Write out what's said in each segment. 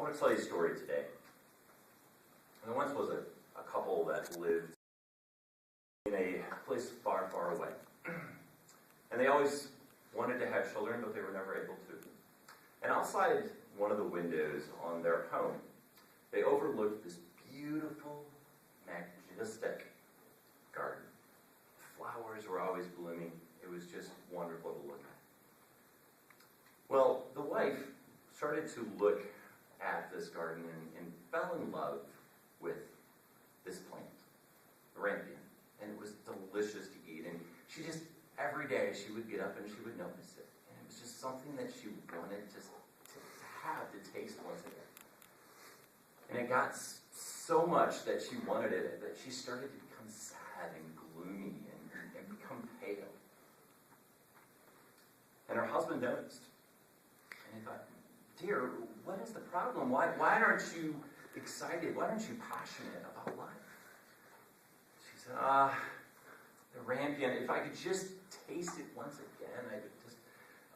want to tell you a story today. And there once was a couple that lived in a place far, far away. And they always wanted to have children, but they were never able to. And outside one of the windows on their home, they overlooked this beautiful, majestic garden. Flowers were always blooming. It was just wonderful to look at. Well, the wife started to look at this garden and fell in love with this plant, the Rampion. And it was delicious to eat. And she just, every day, she would get up and she would notice it. And it was just something that she wanted to have, to taste once again. And it got so much that she wanted it, that she started to become sad and gloomy and become pale. And her husband noticed. And he thought, dear, what is the problem? Why aren't you excited? Why aren't you passionate about life? She said, the Rampion, if I could just taste it once again, I would just,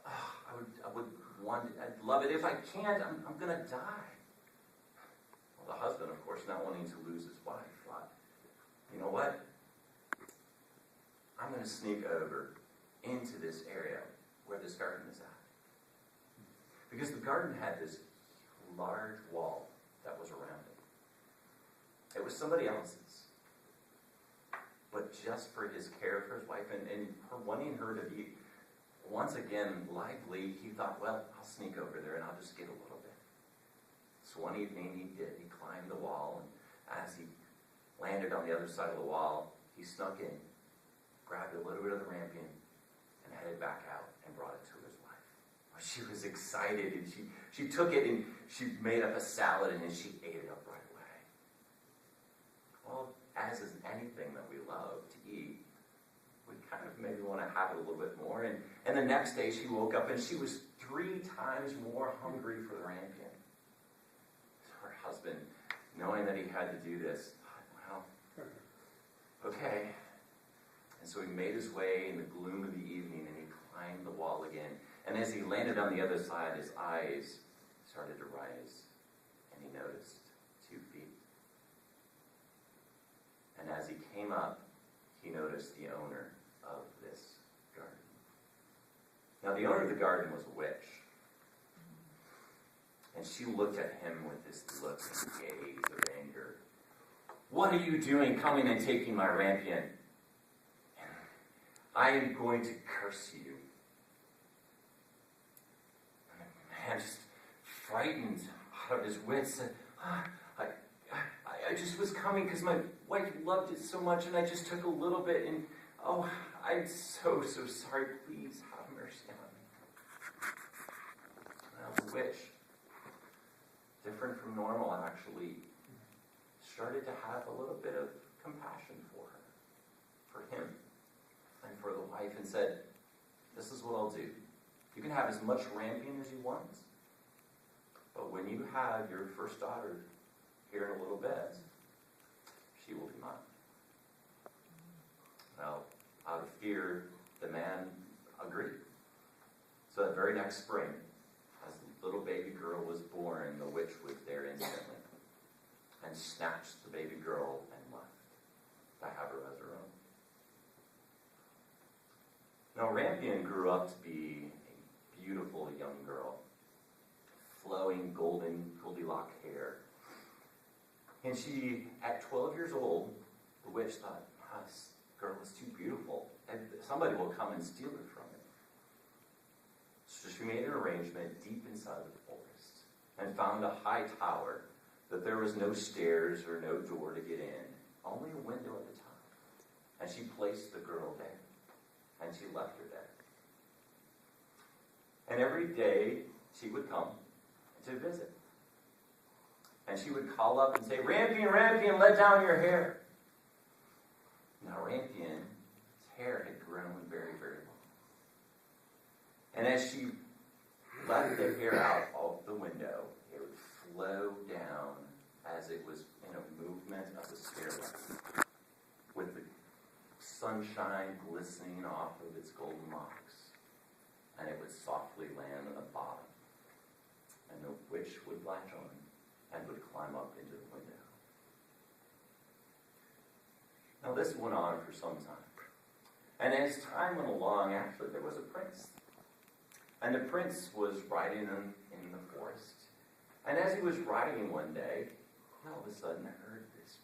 I would want it. I'd love it. If I can't, I'm going to die. Well, the husband, of course, not wanting to lose his wife, thought, you know what? I'm going to sneak over into this area where this garden is at. Because the garden had this large wall that was around it. It was somebody else's. But just for his care for his wife and her wanting her to be once again lively, he thought, well, I'll sneak over there and I'll just get a little bit. So one evening he did. He climbed the wall, and as he landed on the other side of the wall, he snuck in, grabbed a little bit of the Rampion, and headed back out and brought it to his wife. She was excited, and she took it and she made up a salad, and then she ate it up right away. Well, as is anything that we love to eat, we kind of maybe want to have it a little bit more. And the next day she woke up and she was 3 times more hungry for the Rampion. So her husband, knowing that he had to do this, thought, well, okay. And so he made his way in the gloom of the evening and he climbed the wall again. And as he landed on the other side, his eyes started to rise, and he noticed 2 feet. And as he came up, he noticed the owner of this garden. Now, the owner of the garden was a witch. And she looked at him with this look and gaze of anger. What are you doing coming and taking my Rampion? I am going to curse you. Man, just frightened out of his wits, said, I just was coming because my wife loved it so much, and I just took a little bit, and I'm so sorry. Please have mercy on me. Well, the witch, different from normal, actually started to have a little bit of compassion for her, for him, and for the wife, and said, this is what I'll do. You can have as much Rampion as you want, but when you have your first daughter here in a little bit, she will be mine. Well, out of fear, the man agreed. So that very next spring, as the little baby girl was born, the witch was there instantly and snatched the baby girl and left to have her as her own. Now, Rampion grew up to be a beautiful young girl, flowing golden Goldilocks hair. And she, at 12 years old, the witch thought, this girl is too beautiful, and somebody will come and steal her from me. So she made an arrangement deep inside the forest and found a high tower that there was no stairs or no door to get in, only a window at the top. And she placed the girl there, and she left her there. And every day she would come to visit. And she would call up and say, Rampion, Rampion, let down your hair. Now Rampion's hair had grown very, very long. And as she let the hair out of the window, it would flow down as it was in a movement of the stairway, with the sunshine glistening off of its golden locks. And it would softly land on the bottom. And the witch would latch on and would climb up into the window. Now this went on for some time. And as time went along, actually, there was a prince. And the prince was riding in the forest. And as he was riding one day, he all of a sudden heard this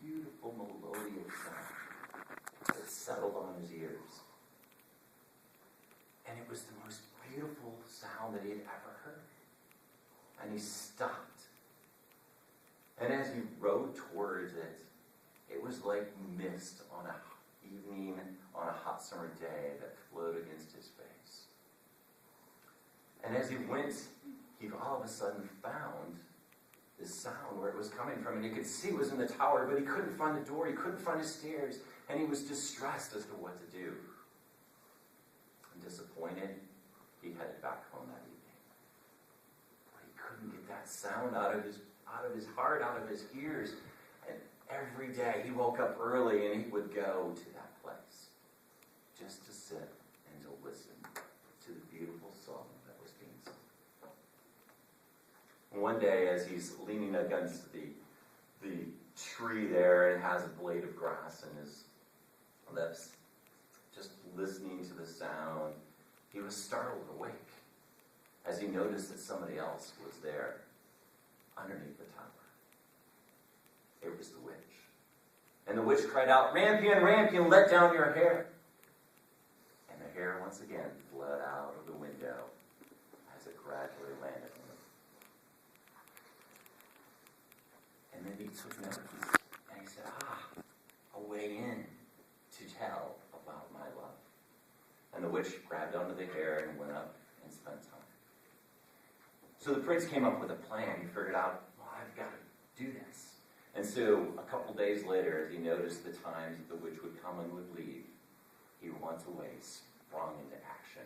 beautiful melodious sound that settled on his ears. And it was the most beautiful sound that he had ever heard. And he stopped. And as he rode towards it, it was like mist on a evening on a hot summer day that flowed against his face. And as he went, he all of a sudden found this sound where it was coming from, and he could see it was in the tower, but he couldn't find the door, he couldn't find the stairs, and he was distressed as to what to do. And disappointed, he headed back home that evening. But he couldn't get that sound out of his heart, out of his ears. And every day he woke up early and he would go to that place just to sit and to listen to the beautiful song that was being sung. And one day, as he's leaning against the tree there and has a blade of grass in his lips, just listening to the sound, he was startled awake as he noticed that somebody else was there underneath the tower. It was the witch. And the witch cried out, "Rampion, Rampion, let down your hair." And the hair once again flowed out of the window as it gradually landed on it. And then he took notice and he said, a way in to tell about my love. And the witch grabbed onto the hair and went up and spent time. So the prince came up with a plan. He figured out, well, I've got to do this. And so a couple days later, as he noticed the times that the witch would come and would leave, he once away sprung into action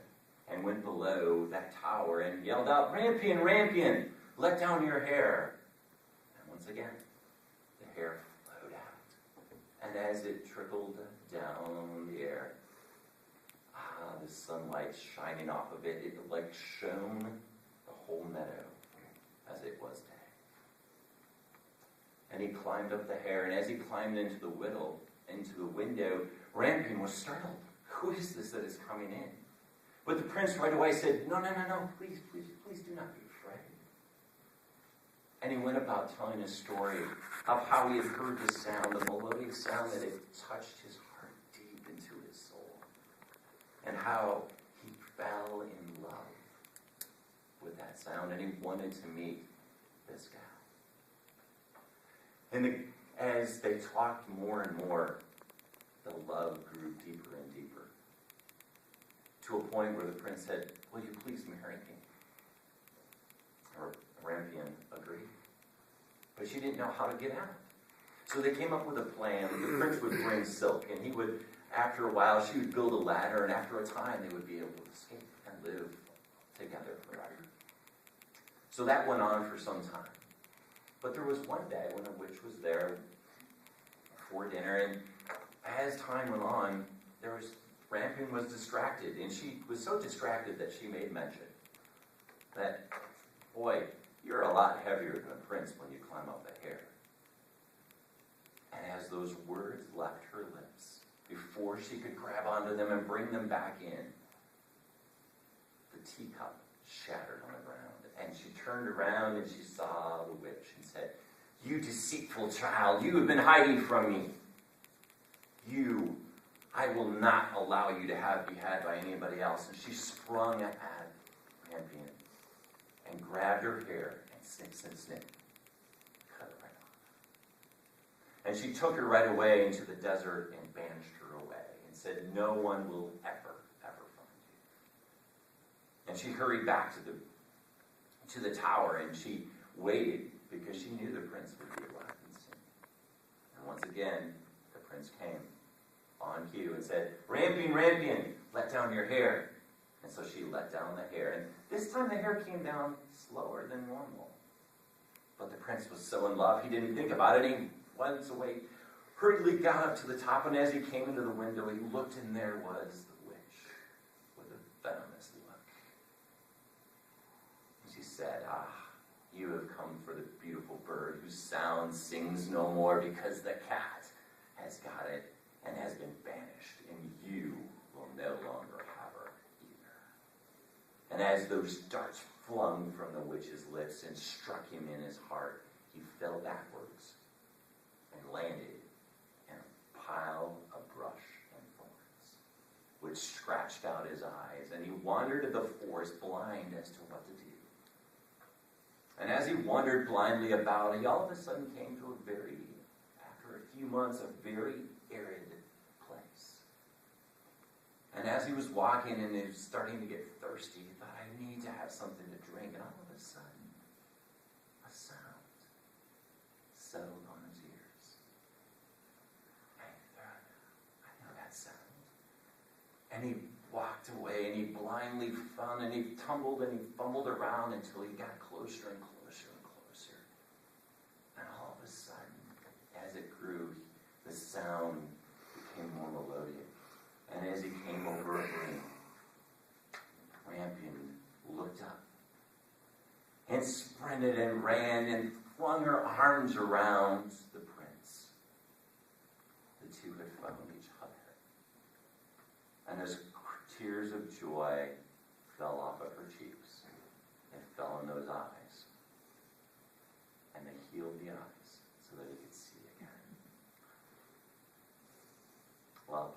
and went below that tower and yelled out, "Rampion, Rampion, let down your hair." And once again, the hair flowed out. And as it trickled down the air, the sunlight shining off of it, it like shone the whole meadow as it was day. And he climbed up the hair, and as he climbed into the window, Rampion was startled. Who is this that is coming in? But the prince right away said, No, please do not be afraid. And he went about telling his story of how he had heard the sound, the melodious sound that had touched his heart deep into his soul, and how he fell in love with that sound, and he wanted to meet this guy. And as they talked more and more, the love grew deeper and deeper, to a point where the prince said, "Will you please marry me?" Or Rampion agreed. But she didn't know how to get out. So they came up with a plan. The prince would bring silk, and he would, after a while, she would build a ladder, and after a time, they would be able to escape and live together forever. So that went on for some time. But there was one day when a witch was there for dinner, and as time went on, Rampion was distracted, and she was so distracted that she made mention that, "Boy, you're a lot heavier than a prince when you climb up the hair." And as those words left her lips, before she could grab onto them and bring them back in, the teacup shattered on the ground. And she turned around and she saw the witch and said, "You deceitful child, you have been hiding from me. I will not allow you to be had by anybody else." And she sprung at Rampion and grabbed her hair and snip, cut it right off. And she took her right away into the desert and banished her away and said, "No one will ever find you." And she hurried back to the tower, and she waited because she knew the prince would be arriving soon. And once again, the prince came on cue and said, "Rampion, Rampion, let down your hair." And so she let down the hair. And this time the hair came down slower than normal. But the prince was so in love, he didn't think about it. He went away, hurriedly got up to the top, and as he came into the window, he looked, and there was the witch with a venomous look. And she said, You have come for the beautiful bird whose sound sings no more, because the cat has got it and has been banished, and you will no longer have her either. And as those darts flung from the witch's lips and struck him in his heart, he fell backwards and landed in a pile of brush and thorns, which scratched out his eyes, and he wandered in the forest blind as to what to do. And as he wandered blindly about, he all of a sudden came to after a few months, a very arid place. And as he was walking and he was starting to get thirsty, he thought, I need to have something to drink. And all of a sudden, a sound settled on his ears. And he thought, I know that sound. And he walked away and he blindly found, and he tumbled and he fumbled around until he got closer and closer and closer. And all of a sudden, as it grew, the sound became more melodic. And as he came over a ring, Rampion looked up and sprinted and ran and flung her arms around the prince. The two had found each other. And as tears of joy fell off of her cheeks and fell on those eyes, and they healed the eyes so that he could see again. Love.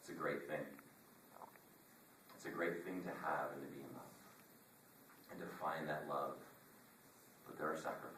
It's a great thing. It's a great thing to have and to be in love. And to find that love. But there are sacrifices.